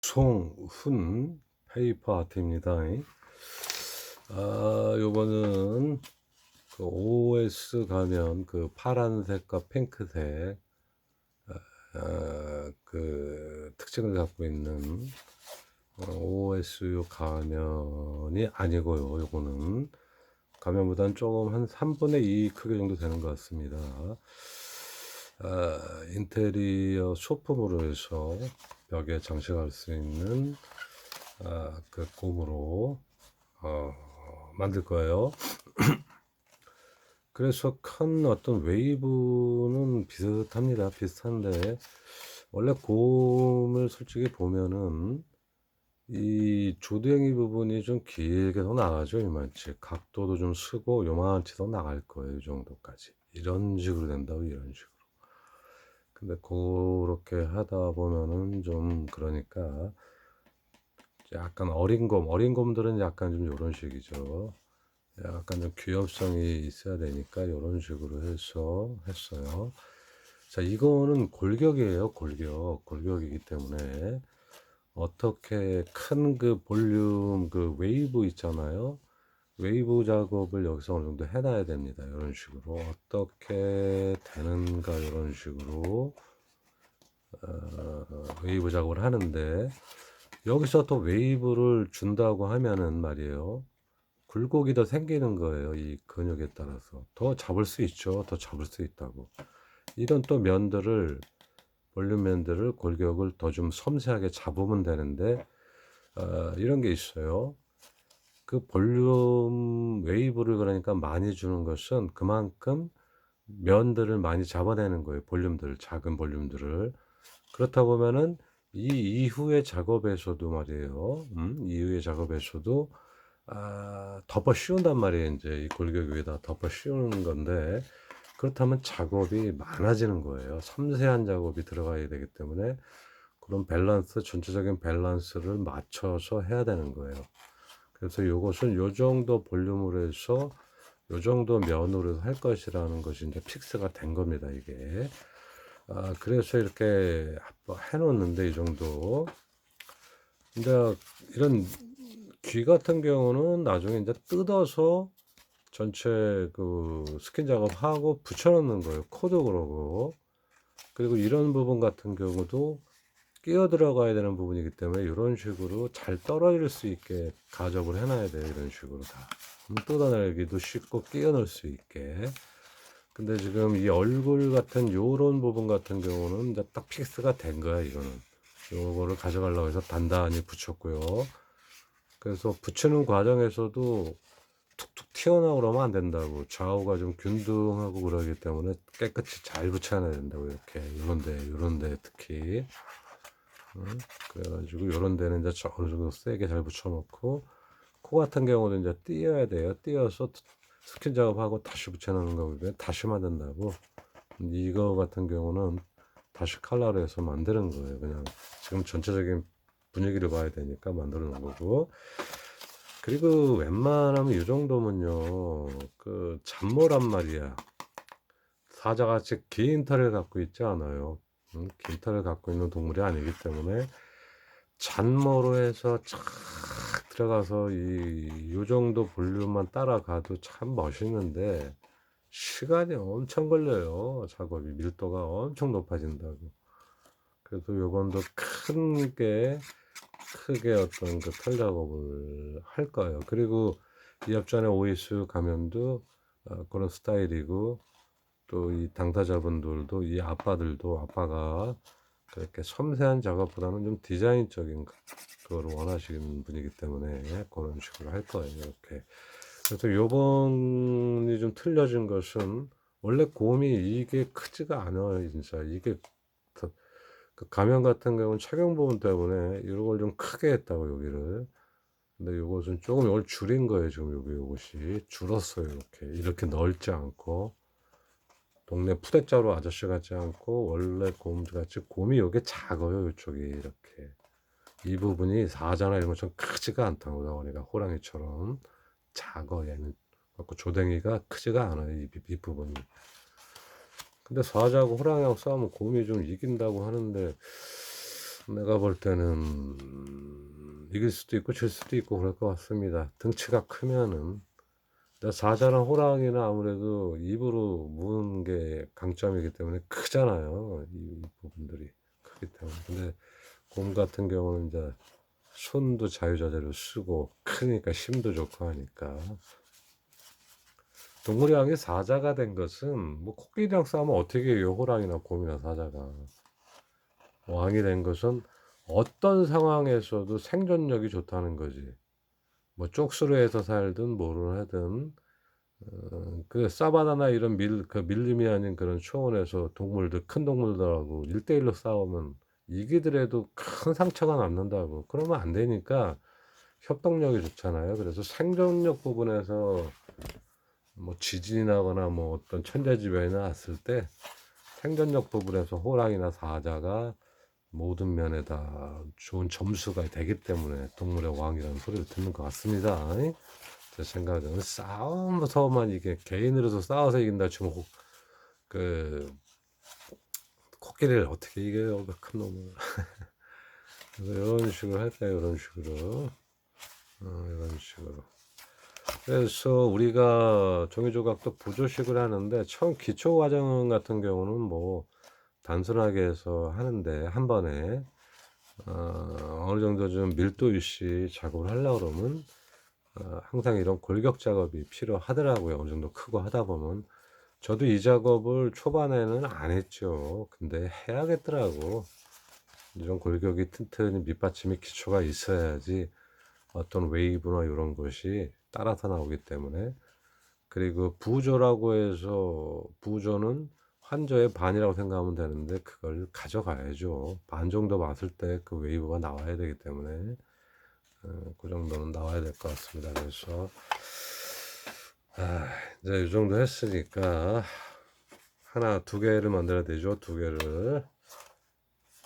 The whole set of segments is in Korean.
송훈 페이퍼 아트입니다. 요거는 그 OS 가면 그 파란색과 핑크색 그 특징을 갖고 있는 OS 가면이 아니고요. 요거는 가면보다는 조금 한 3분의 2 크기 정도 되는 것 같습니다. 인테리어 소품으로 해서 벽에 장식할 수 있는 그 곰으로 만들 거예요. 그래서 큰 어떤 웨이브는 비슷합니다. 비슷한데 원래 곰을 솔직히 보면은 이 조댕이 부분이 좀 길게 더 나가죠. 이만치 각도도 좀 쓰고 요만치 더 나갈 거예요. 이 정도까지 이런 식으로 된다고 이런 식으로. 근데 그렇게 하다 보면은 좀 그러니까 약간 어린 곰들은 약간 좀 요런 식이죠. 약간 좀 귀엽성이 있어야 되니까 요런 식으로 해서 했어요. 자, 이거는 골격이에요. 골격이기 때문에 어떻게 큰 그 볼륨 그 웨이브 있잖아요. 웨이브 작업을 여기서 어느 정도 해놔야 됩니다. 이런 식으로 어떻게 되는가 이런 식으로 웨이브 작업을 하는데 여기서 또 웨이브를 준다고 하면은 말이에요. 굴곡이 더 생기는 거예요. 이 근육에 따라서 더 잡을 수 있죠. 더 잡을 수 있다고. 이런 또 면들을 볼륨 면들을 골격을 더 좀 섬세하게 잡으면 되는데 이런 게 있어요. 그 볼륨 웨이브를 그러니까 많이 주는 것은 그만큼 면들을 많이 잡아내는 거예요. 볼륨들 작은 볼륨들을. 그렇다 보면은 이 이후의 작업에서도 말이에요. 이후의 작업에서도 덮어 씌운단 말이에요. 이제 이 골격 위에다 덮어 씌우는 건데 그렇다면 작업이 많아지는 거예요. 섬세한 작업이 들어가야 되기 때문에 그런 밸런스, 전체적인 밸런스를 맞춰서 해야 되는 거예요. 그래서 이것은 요 정도 볼륨으로 해서 요 정도 면으로 할 것이라는 것이 이제 픽스가 된 겁니다, 이게. 그래서 이렇게 해 놓는데 이 정도. 이제 이런 귀 같은 경우는 나중에 이제 뜯어서 전체 그 스킨 작업하고 붙여놓는 거예요. 코도 그러고. 그리고 이런 부분 같은 경우도 끼어 들어가야 되는 부분이기 때문에 이런 식으로 잘 떨어질 수 있게 가접을 해놔야 돼요. 이런 식으로 다. 뜯어내기도 쉽고 끼어 넣을 수 있게. 근데 지금 이 얼굴 같은 요런 부분 같은 경우는 이제 딱 픽스가 된 거야. 이거는. 요거를 가져가려고 해서 단단히 붙였고요. 그래서 붙이는 과정에서도 툭툭 튀어나오고 그러면 안 된다고. 좌우가 좀 균등하고 그러기 때문에 깨끗이 잘 붙여놔야 된다고. 이렇게 요런데 특히 그래가지고 요런 데는 이제 어느 정도 세게 잘 붙여놓고 코 같은 경우는 이제 띄어야 돼요. 띄어서 스킨 작업하고 다시 붙여놓는 거거든요. 다시 만든다고. 이거 같은 경우는 다시 칼라로 해서 만드는 거예요. 그냥 지금 전체적인 분위기를 봐야 되니까 만들어 놓은 거고. 그리고 웬만하면 이 정도면요 그 잔모란 말이야. 사자같이 긴 털을 갖고 있지 않아요. 긴 털을 갖고 있는 동물이 아니기 때문에 잔모로 해서 쫙 들어가서 요 정도 볼륨만 따라가도 참 멋있는데 시간이 엄청 걸려요. 작업이 밀도가 엄청 높아진다고. 그래서 요번도 크게 어떤 그 털 작업을 할 거예요. 그리고 이 앞전에 오이스 가면도 그런 스타일이고 또 이 당사자분들도 이 아빠가 그렇게 섬세한 작업보다는 좀 디자인적인 그걸 원하시는 분이기 때문에 그런 식으로 할 거예요. 이렇게. 그래서 요번이 좀 틀려진 것은 원래 곰이 이게 크지가 않아요. 진짜 이게 그 가면 같은 경우는 착용 부분 때문에 이런 걸 좀 크게 했다고 여기를. 근데 요것은 조금 이걸 줄인 거예요. 지금 요것이 줄었어요. 이렇게 넓지 않고 동네 푸대자루 아저씨 같지 않고 원래 곰 같이 곰이 요게 작아요. 이쪽이 이렇게 이 부분이 사자나 이런 것처럼 크지가 않다고 나오니까 호랑이처럼 작아 얘는. 갖고 조댕이가 크지가 않아요. 이 부분이. 근데 사자하고 호랑이하고 싸우면 곰이 좀 이긴다고 하는데 내가 볼 때는 이길 수도 있고 질 수도 있고 그럴 것 같습니다. 등치가 크면은. 사자랑 호랑이는 아무래도 입으로 무는 게 강점이기 때문에 크잖아요. 이 부분들이 크기 때문에. 근데 곰 같은 경우는 이제 손도 자유자재로 쓰고 크니까 힘도 좋고 하니까. 동물왕이 사자가 된 것은 뭐 코끼리랑 싸우면 어떻게 해요? 호랑이나 곰이나 사자가. 왕이 된 것은 어떤 상황에서도 생존력이 좋다는 거지. 뭐 쪽수로에서 살든 뭐를 하든 그 사바나나 이런 밀림이 아닌 그런 초원에서 동물들 큰 동물들하고 1대1로 싸우면 이기더라도 큰 상처가 남는다고. 그러면 안 되니까 협동력이 좋잖아요. 그래서 생존력 부분에서 뭐 지진이 나거나 뭐 어떤 천재지변이 났을 때 생존력 부분에서 호랑이나 사자가 모든 면에 다 좋은 점수가 되기 때문에 동물의 왕이라는 소리를 듣는 것 같습니다. 제 생각에는 싸움부터만 이게 개인으로서 싸워서 이긴다 치면 그 코끼리를 어떻게 이겨요? 그 큰 놈을. 그래서 이런 식으로 할까요? 이런 식으로. 이런 식으로. 그래서 우리가 종이조각도 부조식을 하는데 처음 기초 과정 같은 경우는 뭐 단순하게 해서 하는데 한 번에 어느 정도 좀 밀도 있이 작업을 하려고 그러면 항상 이런 골격 작업이 필요하더라고요. 어느 정도 크고 하다 보면. 저도 이 작업을 초반에는 안 했죠. 근데 해야겠더라고. 이런 골격이 튼튼히 밑받침이 기초가 있어야지 어떤 웨이브나 이런 것이 따라서 나오기 때문에. 그리고 부조라고 해서 부조는 환조의 반이라고 생각하면 되는데 그걸 가져가야죠. 반 정도 맞을 때 그 웨이브가 나와야 되기 때문에 그 정도는 나와야 될 것 같습니다. 그래서 이제 이 정도 했으니까 하나 두 개를 만들어야 되죠. 두 개를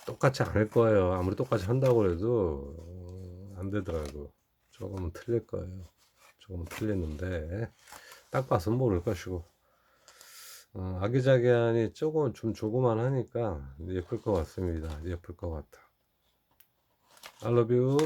똑같이 안 할 거예요. 아무리 똑같이 한다고 해도 안 되더라고. 조금은 틀릴 거예요. 조금은 틀리는데 딱 봐서는 모를 것이고 아기자기하니 조금 좀 조그만하니까 예쁠 것 같습니다. 예쁠 것 같아. I love you.